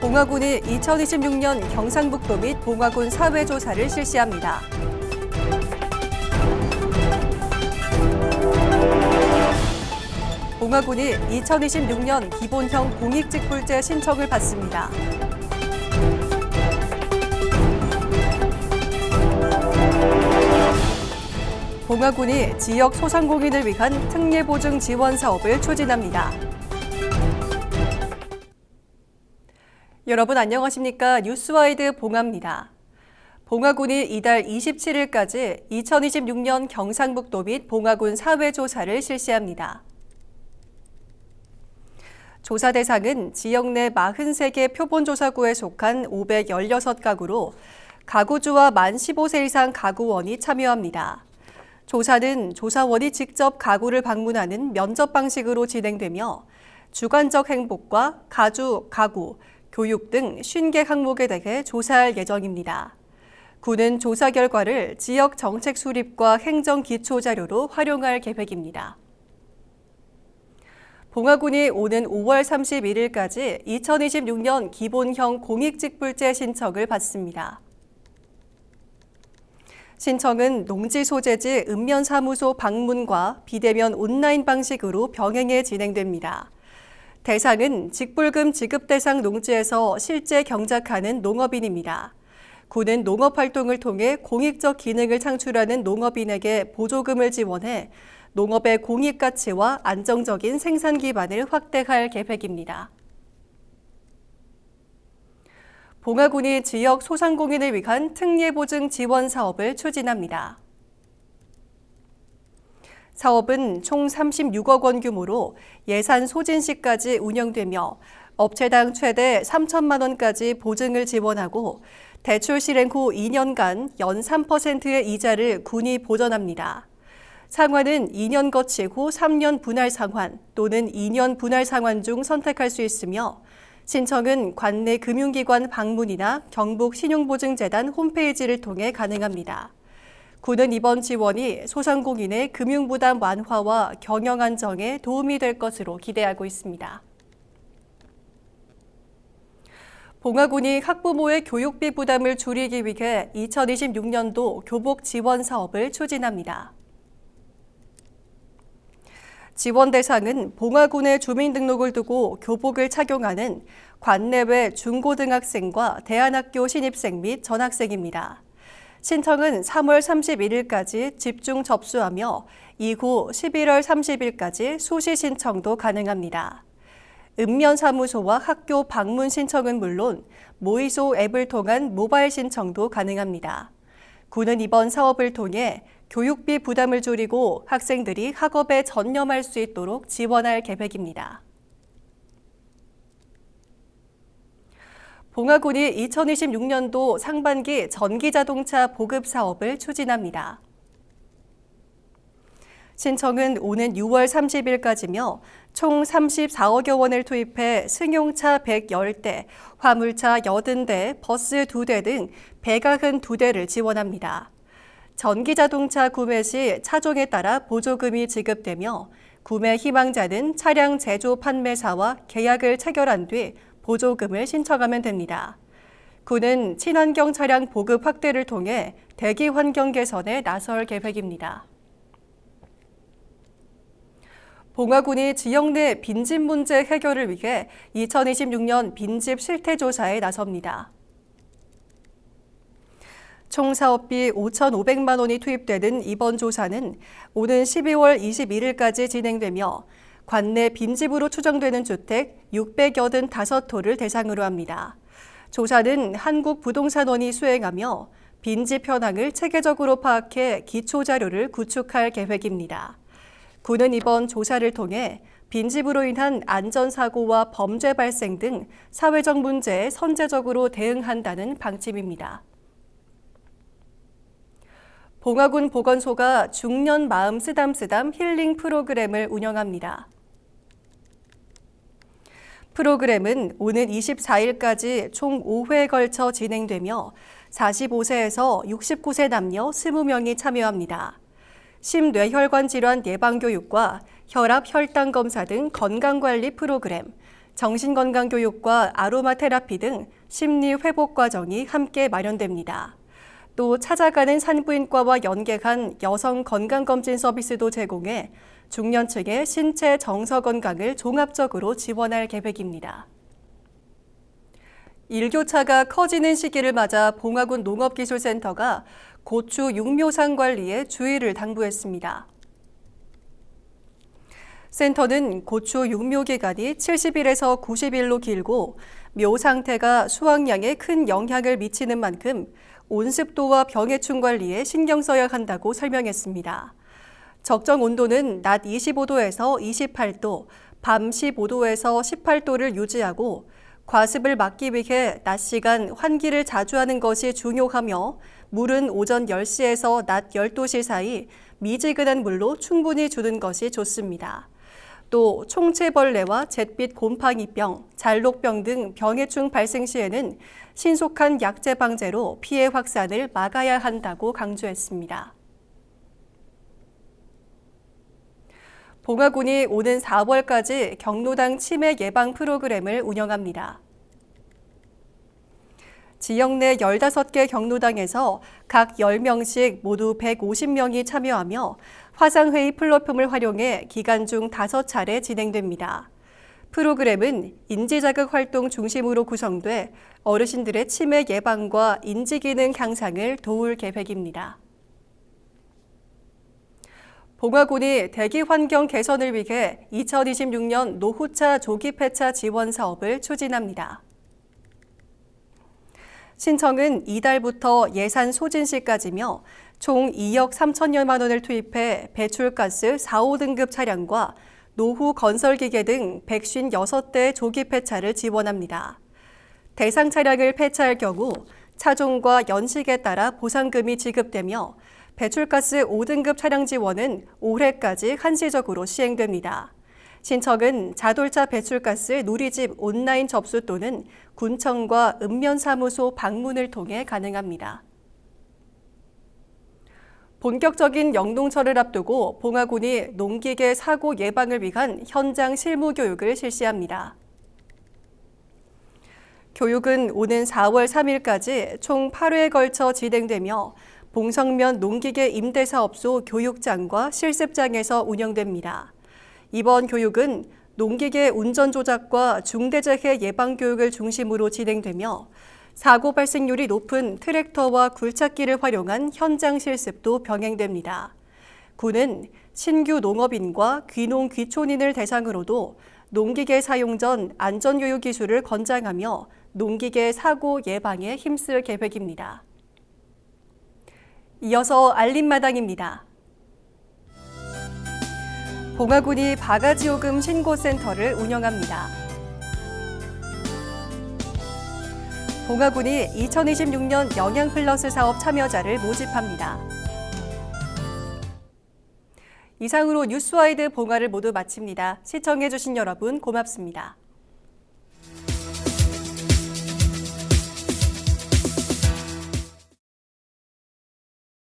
봉화군이 2026년 경상북도 및 봉화군 사회조사를 실시합니다. 봉화군이 2026년 기본형 공익직불제 신청을 받습니다. 봉화군이 지역 소상공인을 위한 특례보증 지원 사업을 추진합니다. 여러분 안녕하십니까? 뉴스와이드 봉화입니다. 봉화군이 이달 27일까지 2026년 경상북도 및 봉화군 사회조사를 실시합니다. 조사 대상은 지역 내 43개 표본조사구에 속한 516가구로 가구주와 만 15세 이상 가구원이 참여합니다. 조사는 조사원이 직접 가구를 방문하는 면접 방식으로 진행되며 주관적 행복과 가주, 가구, 교육 등 50개 항목에 대해 조사할 예정입니다. 군은 조사 결과를 지역 정책 수립과 행정 기초 자료로 활용할 계획입니다. 봉화군이 오는 5월 31일까지 2026년 기본형 공익직불제 신청을 받습니다. 신청은 농지 소재지 읍면사무소 방문과 비대면 온라인 방식으로 병행해 진행됩니다. 대상은 직불금 지급 대상 농지에서 실제 경작하는 농업인입니다. 군은 농업활동을 통해 공익적 기능을 창출하는 농업인에게 보조금을 지원해 농업의 공익가치와 안정적인 생산 기반을 확대할 계획입니다. 봉화군이 지역 소상공인을 위한 특례보증 지원 사업을 추진합니다. 사업은 총 36억 원 규모로 예산 소진 시까지 운영되며 업체당 최대 3천만 원까지 보증을 지원하고 대출 실행 후 2년간 연 3%의 이자를 군이 보전합니다. 상환은 2년 거치 후 3년 분할 상환 또는 2년 분할 상환 중 선택할 수 있으며 신청은 관내 금융기관 방문이나 경북신용보증재단 홈페이지를 통해 가능합니다. 군은 이번 지원이 소상공인의 금융부담 완화와 경영 안정에 도움이 될 것으로 기대하고 있습니다. 봉화군이 학부모의 교육비 부담을 줄이기 위해 2026년도 교복 지원 사업을 추진합니다. 지원 대상은 봉화군의 주민등록을 두고 교복을 착용하는 관내외 중고등학생과 대안학교 신입생 및 전학생입니다. 신청은 3월 31일까지 집중 접수하며 이후 11월 30일까지 수시 신청도 가능합니다. 읍면사무소와 학교 방문 신청은 물론 모의소 앱을 통한 모바일 신청도 가능합니다. 군은 이번 사업을 통해 교육비 부담을 줄이고 학생들이 학업에 전념할 수 있도록 지원할 계획입니다. 봉화군이 2026년도 상반기 전기자동차 보급 사업을 추진합니다. 신청은 오는 6월 30일까지며 총 34억여 원을 투입해 승용차 110대, 화물차 80대, 버스 2대 등 배가흔 2대를 지원합니다. 전기자동차 구매 시 차종에 따라 보조금이 지급되며 구매 희망자는 차량 제조 판매사와 계약을 체결한 뒤 보조금을 신청하면 됩니다. 군은 친환경 차량 보급 확대를 통해 대기 환경 개선에 나설 계획입니다. 봉화군이 지역 내 빈집 문제 해결을 위해 2026년 빈집 실태조사에 나섭니다. 총 사업비 5,500만 원이 투입되는 이번 조사는 오는 12월 21일까지 진행되며 관내 빈집으로 추정되는 주택 685호를 대상으로 합니다. 조사는 한국부동산원이 수행하며 빈집 현황을 체계적으로 파악해 기초자료를 구축할 계획입니다. 군은 이번 조사를 통해 빈집으로 인한 안전사고와 범죄 발생 등 사회적 문제에 선제적으로 대응한다는 방침입니다. 봉화군 보건소가 중년 마음 쓰담쓰담 힐링 프로그램을 운영합니다. 프로그램은 오는 24일까지 총 5회에 걸쳐 진행되며 45세에서 69세 남녀 20명이 참여합니다. 심뇌혈관 질환 예방교육과 혈압, 혈당 검사 등 건강관리 프로그램, 정신건강교육과 아로마 테라피 등 심리 회복 과정이 함께 마련됩니다. 또 찾아가는 산부인과와 연계한 여성 건강검진 서비스도 제공해 중년층의 신체 정서 건강을 종합적으로 지원할 계획입니다. 일교차가 커지는 시기를 맞아 봉화군 농업기술센터가 고추 육묘상 관리에 주의를 당부했습니다. 센터는 고추 육묘 기간이 70일에서 90일로 길고 묘 상태가 수확량에 큰 영향을 미치는 만큼 온습도와 병해충 관리에 신경 써야 한다고 설명했습니다. 적정 온도는 낮 25도에서 28도, 밤 15도에서 18도를 유지하고 과습을 막기 위해 낮 시간 환기를 자주 하는 것이 중요하며 물은 오전 10시에서 낮 12시 사이 미지근한 물로 충분히 주는 것이 좋습니다. 또 총체벌레와 잿빛 곰팡이병, 잘록병 등 병해충 발생 시에는 신속한 약제 방제로 피해 확산을 막아야 한다고 강조했습니다. 봉화군이 오는 4월까지 경로당 치매 예방 프로그램을 운영합니다. 지역 내 15개 경로당에서 각 10명씩 모두 150명이 참여하며 화상회의 플랫폼을 활용해 기간 중 5차례 진행됩니다. 프로그램은 인지자극 활동 중심으로 구성돼 어르신들의 치매 예방과 인지기능 향상을 도울 계획입니다. 봉화군이 대기 환경 개선을 위해 2026년 노후차 조기 폐차 지원 사업을 추진합니다. 신청은 이달부터 예산 소진시까지며 총 2억 3천여만 원을 투입해 배출가스 4, 5등급 차량과 노후 건설기계 등 156대 조기 폐차를 지원합니다. 대상 차량을 폐차할 경우 차종과 연식에 따라 보상금이 지급되며 배출가스 5등급 차량 지원은 올해까지 한시적으로 시행됩니다. 신청은 자동차 배출가스 누리집 온라인 접수 또는 군청과 읍면사무소 방문을 통해 가능합니다. 본격적인 영농철을 앞두고 봉화군이 농기계 사고 예방을 위한 현장 실무 교육을 실시합니다. 교육은 오는 4월 3일까지 총 8회에 걸쳐 진행되며 봉성면 농기계 임대사업소 교육장과 실습장에서 운영됩니다. 이번 교육은 농기계 운전 조작과 중대재해 예방 교육을 중심으로 진행되며 사고 발생률이 높은 트랙터와 굴착기를 활용한 현장 실습도 병행됩니다. 군은 신규 농업인과 귀농 귀촌인을 대상으로도 농기계 사용 전 안전교육 기술을 권장하며 농기계 사고 예방에 힘쓸 계획입니다. 이어서 알림마당입니다. 봉화군이 바가지요금 신고센터를 운영합니다. 봉화군이 2026년 영양플러스 사업 참여자를 모집합니다. 이상으로 뉴스와이드 봉화를 모두 마칩니다. 시청해주신 여러분 고맙습니다.